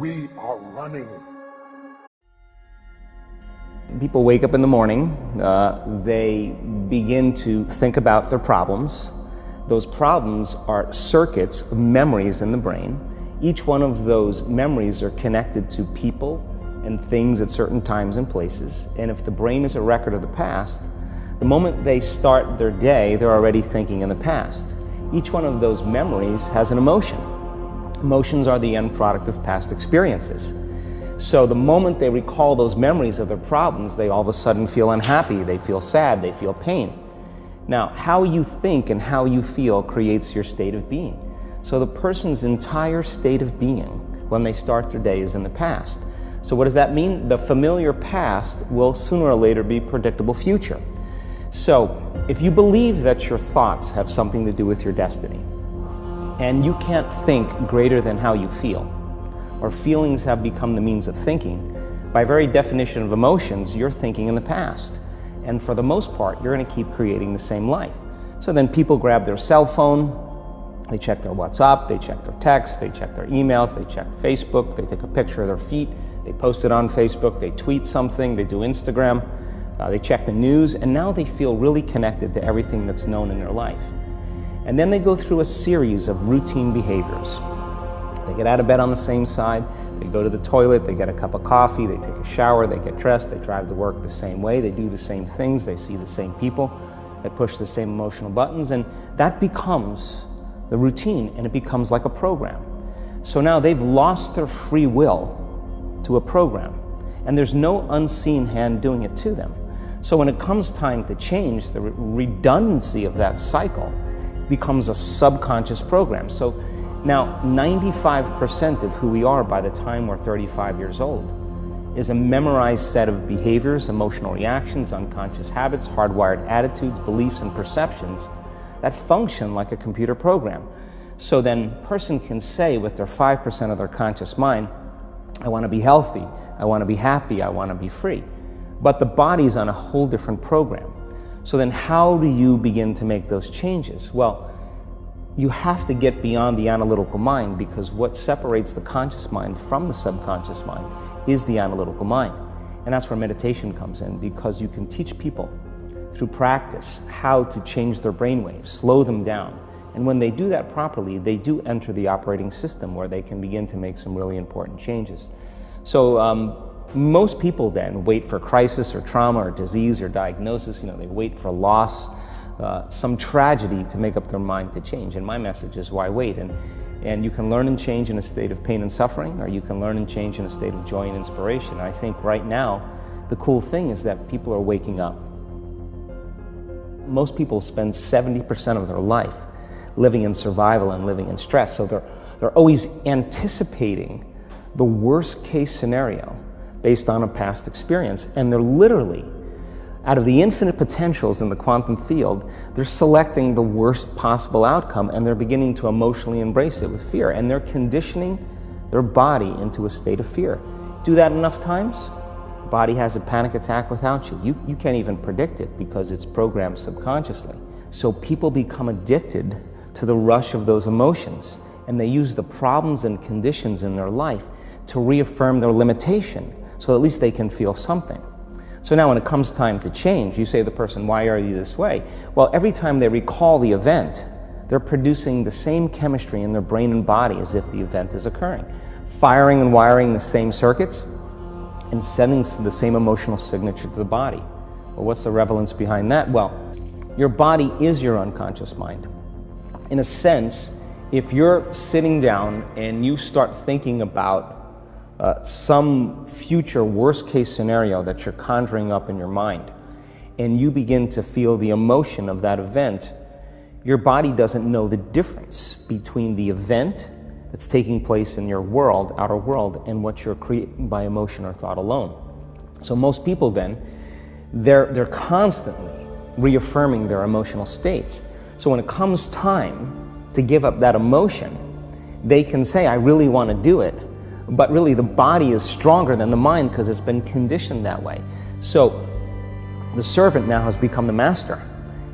We are running. People wake up in the morning, they begin to think about their problems. Those problems are circuits of memories in the brain. Each one of those memories are connected to people and things at certain times and places. And if the brain is a record of the past, the moment they start their day, they're already thinking in the past. Each one of those memories has an emotion. Emotions are the end product of past experiences. So the moment they recall those memories of their problems, they all of a sudden feel unhappy, they feel sad, they feel pain. Now, how you think and how you feel creates your state of being. So the person's entire state of being when they start their day is in the past. So what does that mean? The familiar past will sooner or later be predictable future. So if you believe that your thoughts have something to do with your destiny, and you can't think greater than how you feel, or feelings have become the means of thinking, by very definition of emotions, you're thinking in the past. And for the most part, you're going to keep creating the same life. So then people grab their cell phone, they check their WhatsApp, they check their text, they check their emails, they check Facebook, they take a picture of their feet, they post it on Facebook, they tweet something, they do Instagram, they check the news, and now they feel really connected to everything that's known in their life. And then they go through a series of routine behaviors. They get out of bed on the same side, they go to the toilet, they get a cup of coffee, they take a shower, they get dressed, they drive to work the same way, they do the same things, they see the same people, they push the same emotional buttons, and that becomes the routine, and it becomes like a program. So now they've lost their free will to a program, and there's no unseen hand doing it to them. So when it comes time to change, the redundancy of that cycle becomes a subconscious program. So now 95% of who we are by the time we're 35 years old is a memorized set of behaviors, emotional reactions, unconscious habits, hardwired attitudes, beliefs, and perceptions that function like a computer program. So then a person can say with their 5% of their conscious mind, I want to be healthy, I want to be happy, I want to be free. But the body's on a whole different program. So then how do you begin to make those changes? Well, you have to get beyond the analytical mind, because what separates the conscious mind from the subconscious mind is the analytical mind. And that's where meditation comes in, because you can teach people through practice how to change their brainwaves, slow them down. And when they do that properly, they do enter the operating system where they can begin to make some really important changes. So most people then wait for crisis or trauma or disease or diagnosis. They wait for loss, some tragedy to make up their mind to change. And my message is, why wait? And you can learn and change in a state of pain and suffering, or you can learn and change in a state of joy and inspiration. And I think right now, the cool thing is that people are waking up. Most people spend 70% of their life living in survival and living in stress. So they're always anticipating the worst case scenario based on a past experience. And they're literally, out of the infinite potentials in the quantum field, they're selecting the worst possible outcome, and they're beginning to emotionally embrace it with fear. And they're conditioning their body into a state of fear. Do that enough times, the body has a panic attack without you. You can't even predict it because it's programmed subconsciously. So people become addicted to the rush of those emotions, and they use the problems and conditions in their life to reaffirm their limitation, so at least they can feel something. So now when it comes time to change, you say to the person, why are you this way? Well, every time they recall the event, they're producing the same chemistry in their brain and body as if the event is occurring, firing and wiring the same circuits and sending the same emotional signature to the body. Well, what's the relevance behind that? Well, your body is your unconscious mind. In a sense, if you're sitting down and you start thinking about some future worst case scenario that you're conjuring up in your mind, and you begin to feel the emotion of that event, your body doesn't know the difference between the event that's taking place in your world, outer world, and what you're creating by emotion or thought alone. So most people then, they're constantly reaffirming their emotional states. So when it comes time to give up that emotion, they can say, I really want to do it. But really the body is stronger than the mind because it's been conditioned that way. So the servant now has become the master.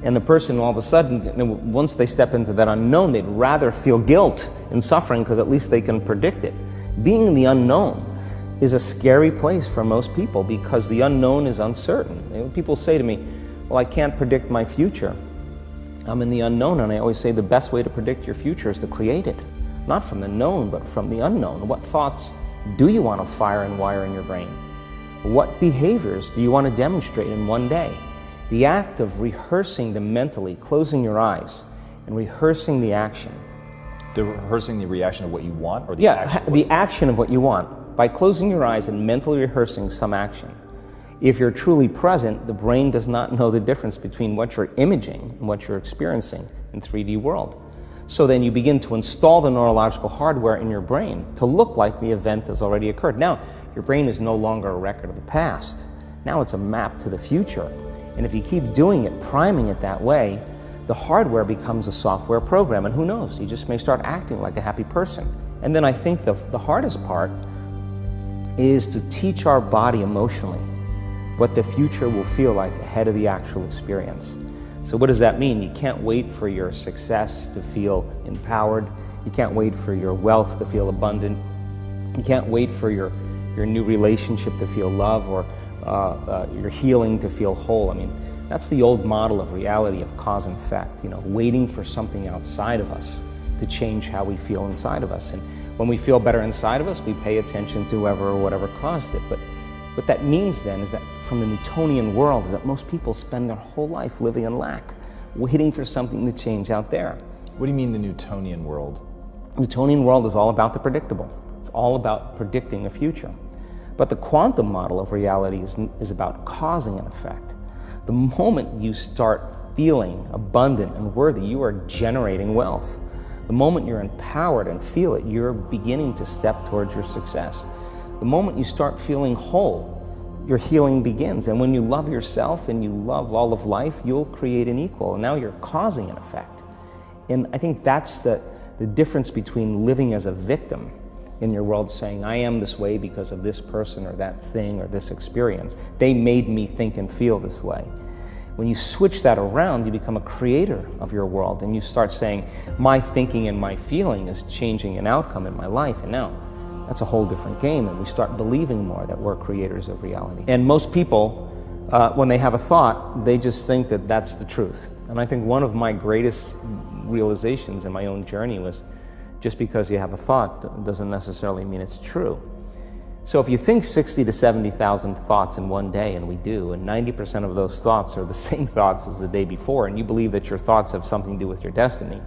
And the person all of a sudden, once they step into that unknown, they'd rather feel guilt and suffering because at least they can predict it. Being in the unknown is a scary place for most people because the unknown is uncertain. And people say to me, well, I can't predict my future. I'm in the unknown, and I always say the best way to predict your future is to create it. Not from the known, but from the unknown. What thoughts do you want to fire and wire in your brain? What behaviors do you want to demonstrate in one day? The act of rehearsing them mentally, closing your eyes, and rehearsing the action. Rehearsing the reaction of what you want, or the action? The action of what you want. By closing your eyes and mentally rehearsing some action. If you're truly present, the brain does not know the difference between what you're imaging and what you're experiencing in 3D world. So then you begin to install the neurological hardware in your brain to look like the event has already occurred. Now, your brain is no longer a record of the past. Now it's a map to the future. And if you keep doing it, priming it that way, the hardware becomes a software program. And who knows, you just may start acting like a happy person. And then I think the hardest part is to teach our body emotionally what the future will feel like ahead of the actual experience. So what does that mean? You can't wait for your success to feel empowered. You can't wait for your wealth to feel abundant. You can't wait for your new relationship to feel love, or your healing to feel whole. I mean, that's the old model of reality, of cause and effect, waiting for something outside of us to change how we feel inside of us. And when we feel better inside of us, we pay attention to whoever or whatever caused it. But what that means then is that from the Newtonian world is that most people spend their whole life living in lack, waiting for something to change out there. What do you mean the Newtonian world? The Newtonian world is all about the predictable. It's all about predicting the future. But the quantum model of reality is about causing an effect. The moment you start feeling abundant and worthy, you are generating wealth. The moment you're empowered and feel it, you're beginning to step towards your success. The moment you start feeling whole, your healing begins. And when you love yourself and you love all of life, you'll create an equal. And now you're causing an effect. And I think that's the difference between living as a victim in your world, saying, I am this way because of this person or that thing or this experience. They made me think and feel this way. When you switch that around, you become a creator of your world, and you start saying, my thinking and my feeling is changing an outcome in my life. And now that's a whole different game, and we start believing more that we're creators of reality. And most people, when they have a thought, they just think that that's the truth. And I think one of my greatest realizations in my own journey was, just because you have a thought doesn't necessarily mean it's true. So if you think 60 to 70,000 thoughts in one day, and we do, and 90% of those thoughts are the same thoughts as the day before, and you believe that your thoughts have something to do with your destiny,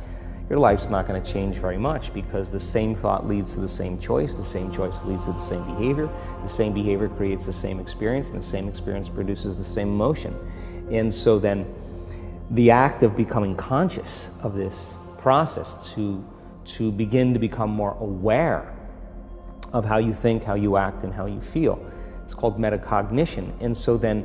your life's not going to change very much, because the same thought leads to the same choice leads to the same behavior creates the same experience, and the same experience produces the same emotion. And so then the act of becoming conscious of this process to begin to become more aware of how you think, how you act, and how you feel. It's called metacognition. And so then,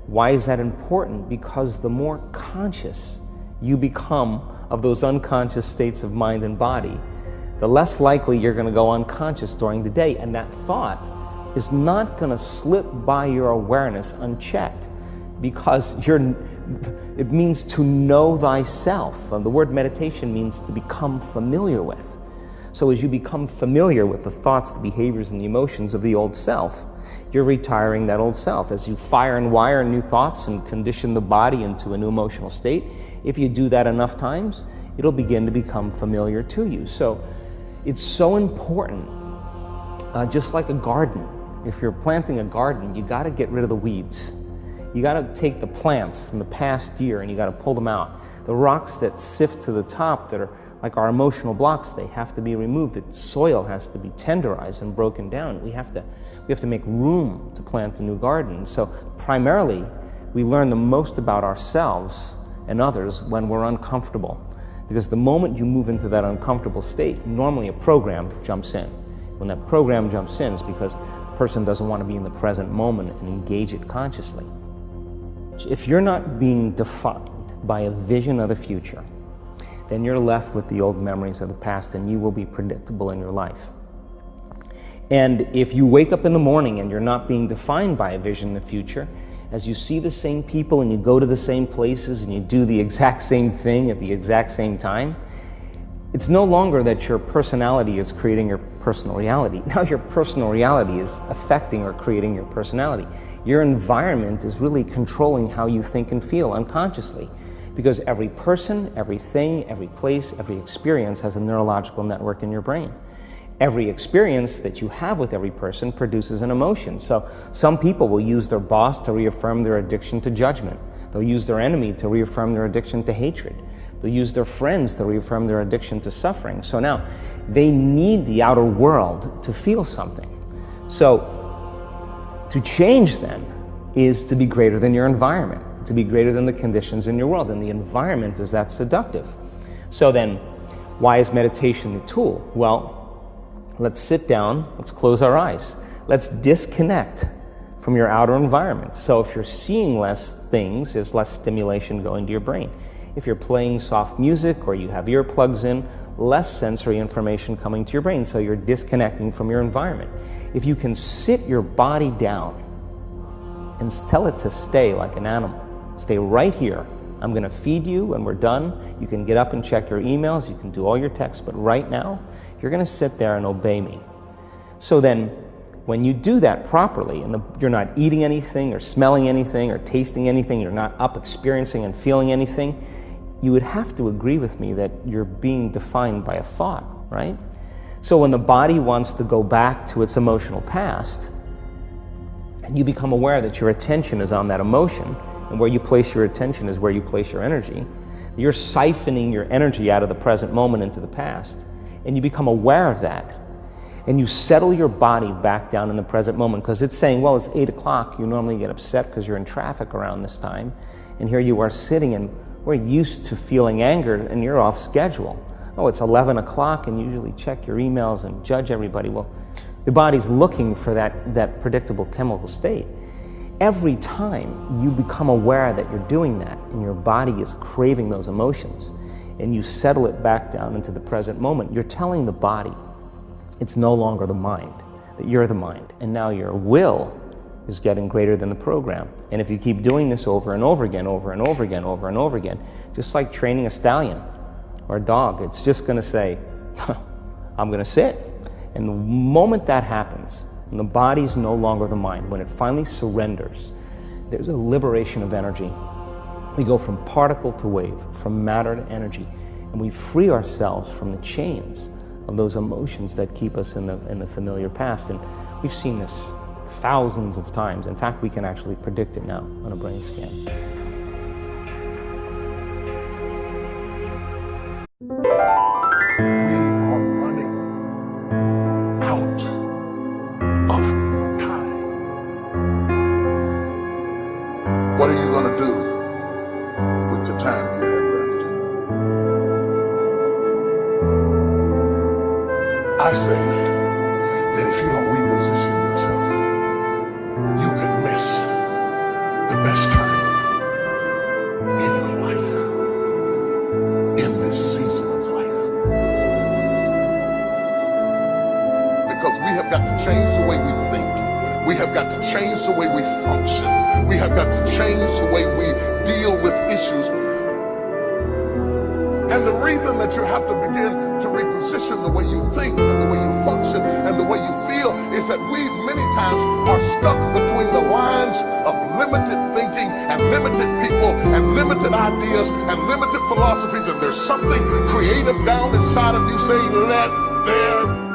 why is that important? Because the more conscious you become of those unconscious states of mind and body, the less likely you're going to go unconscious during the day. And that thought is not going to slip by your awareness unchecked, because it means to know thyself. The word meditation means to become familiar with. So as you become familiar with the thoughts, the behaviors, and the emotions of the old self, you're retiring that old self. As you fire and wire new thoughts and condition the body into a new emotional state, if you do that enough times, it'll begin to become familiar to you. So it's so important, just like a garden. If you're planting a garden, you got to get rid of the weeds. You got to take the plants from the past year and you got to pull them out. The rocks that sift to the top that are like our emotional blocks, they have to be removed. The soil has to be tenderized and broken down. We have to make room to plant a new garden. So primarily, we learn the most about ourselves and others when we're uncomfortable. Because the moment you move into that uncomfortable state, normally a program jumps in. When that program jumps in, it's because the person doesn't want to be in the present moment and engage it consciously. If you're not being defined by a vision of the future, then you're left with the old memories of the past, and you will be predictable in your life. And if you wake up in the morning and you're not being defined by a vision of the future, as you see the same people and you go to the same places and you do the exact same thing at the exact same time, It's no longer that your personality is creating your personal reality. Now your personal reality is affecting or creating your personality. Your environment is really controlling how you think and feel unconsciously, because every person, everything, every place, every experience has a neurological network in your brain. Every experience that you have with every person produces an emotion. So some people will use their boss to reaffirm their addiction to judgment. They'll use their enemy to reaffirm their addiction to hatred. They'll use their friends to reaffirm their addiction to suffering. So now they need the outer world to feel something. So to change then is to be greater than your environment, to be greater than the conditions in your world. And the environment is that seductive. So then why is meditation the tool? Well, let's sit down, let's close our eyes. Let's disconnect from your outer environment. So if you're seeing less things, there's less stimulation going to your brain. If you're playing soft music or you have earplugs in, less sensory information coming to your brain, so you're disconnecting from your environment. If you can sit your body down and tell it to stay like an animal, stay right here. I'm going to feed you when we're done. You can get up and check your emails, you can do all your texts, but right now, you're going to sit there and obey me. So then, when you do that properly, and you're not eating anything or smelling anything or tasting anything, you're not up experiencing and feeling anything, you would have to agree with me that you're being defined by a thought, right? So when the body wants to go back to its emotional past, and you become aware that your attention is on that emotion, and where you place your attention is where you place your energy, you're siphoning your energy out of the present moment into the past, and you become aware of that, and you settle your body back down in the present moment, because it's saying, well, it's 8 o'clock, you normally get upset because you're in traffic around this time, and here you are sitting, and we're used to feeling anger, and you're off schedule. Oh, it's 11 o'clock, and you usually check your emails and judge everybody. Well, the body's looking for that predictable chemical state. Every time you become aware that you're doing that, and your body is craving those emotions, and you settle it back down into the present moment, you're telling the body it's no longer the mind, that you're the mind, and now your will is getting greater than the program. And if you keep doing this over and over again, over and over again, over and over again, just like training a stallion or a dog, it's just going to say, I'm going to sit. And the moment that happens, and the body's no longer the mind, when it finally surrenders, there's a liberation of energy. We go from particle to wave, from matter to energy, and we free ourselves from the chains of those emotions that keep us in the familiar past. And we've seen this thousands of times. In fact, we can actually predict it now on a brain scan. We are running out of time. What are you going to do with the time you have left? I say that if you don't reposition yourself, you could miss the best time in your life, in this season of life. Because we have got to change the way we think. We have got to change the way we function. We have got to change the way we deal with issues. And the reason that you have to begin to reposition the way you think and the way you function and the way you feel is that we many times are stuck between the lines of limited thinking and limited people and limited ideas and limited philosophies, and there's something creative down inside of you saying, let there